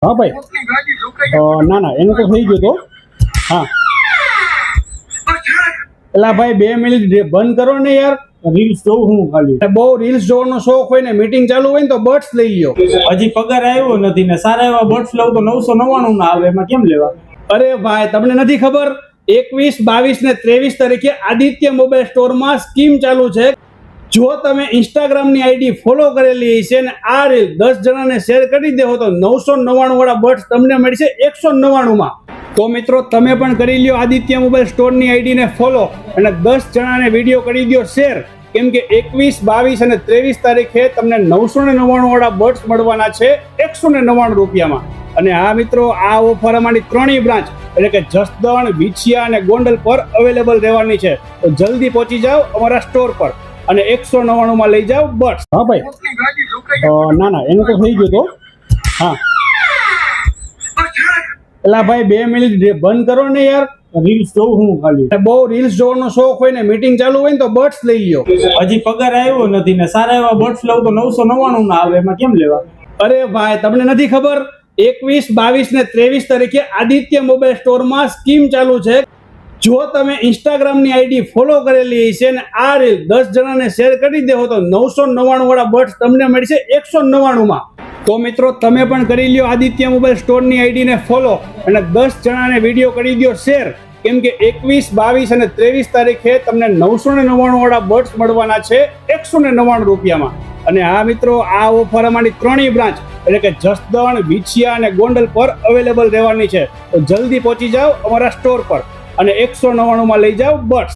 हाँ भाई ना ना एनु तो થઈ ગયો તો हाँ एला भाई 2 मिनिट बंद करो ने यार રીલ્સ જોઉં હું ખાલી બહુ રીલ્સ જોવાનો શોખ હોય ને મીટિંગ ચાલુ હોય ને તો બર્ડ્સ લઈ લ્યો હજી પગાર આવ્યો નથી ને સારા એવા બર્ડ્સ લઉં તો 999 ના આવે એમાં કેમ લેવા? અરે ભાઈ તમને નથી ખબર 21, 22 ને 23 તારીખે આદિત્ય મોબાઈલ સ્ટોરમાં સ્કીમ ચાલુ છે. જો તમે ઇન્સ્ટાગ્રામ ની આઈડી ફોલો કરેલી છે અને આ રીલ 10 જણાને શેર કરી દેવો તો 999 વાળા બર્ડ્સ તમને મળશે 199 માં. તો મિત્રો તમે પણ કરી લ્યો આદિત્ય મોબાઈલ સ્ટોરની આઈડી ને ફોલો અને 10 જણાને વિડીયો કરી દો શેર, કેમ કે 21, 22 અને 23 તારીખે તમને 999 વાળા બર્ડ્સ મળવાના છે 199 રૂપિયામાં. અને હા મિત્રો, આ ઓફર અમારી 3 બ્રાન્ચ એટલે કે જસદણ, વિછિયા અને ગોંડલ પર અવેલેબલ રહેવાની છે. તો જલ્દી પહોંચી જાઓ અમારા સ્ટોર પર અને 199 માં લઈ જાઓ બર્ડ્સ. હા ભાઈ ના ના એનું તો થઈ ગયો તો હા એલા ભાઈ 2 મિનિટ બંધ કરો ને યાર રીલ્સ જોઉં હું ખાલી બહુ રીલ્સ જોવાનો શોખ હોય ને મીટિંગ ચાલુ હોય ને તો બર્ડ્સ લઈ લ્યો હજી પગાર આવ્યો નથી ને સારા એવા બર્ડ્સ લઉં તો 999 ના આવે એમાં કેમ લેવા? અરે ભાઈ તમને નથી ખબર 21, 22 ને 23 તારીખે આદિત્ય મોબાઈલ સ્ટોરમાં સ્કીમ ચાલુ છે. જો તમે ઇન્સ્ટાગ્રામ ની આઈડી ફોલો કરેલી છે અને આ રીલ 10 જણાને શેર કરી દેવો તો 999 વાળા બર્ડ્સ તમને મળશે 199 માં. તો મિત્રો તમે પણ કરી લ્યો આદિત્ય મોબાઈલ સ્ટોરની આઈડી ને ફોલો અને 10 જણાને વિડીયો કરી દો શેર, કેમ કે 21, 22 અને 23 તારીખે તમને 999 વાળા બર્ડ્સ મળવાના છે 199 રૂપિયામાં. અને હા મિત્રો, આ ઓફર અમારી 3 બ્રાન્ચ એટલે કે જસદણ, વિછિયા અને ગોંડલ પર અવેલેબલ રહેવાની છે. તો જલ્દી પહોંચી જાઓ અમારા સ્ટોર પર અને 199 માં લઈ જાઓ બર્ડ્સ.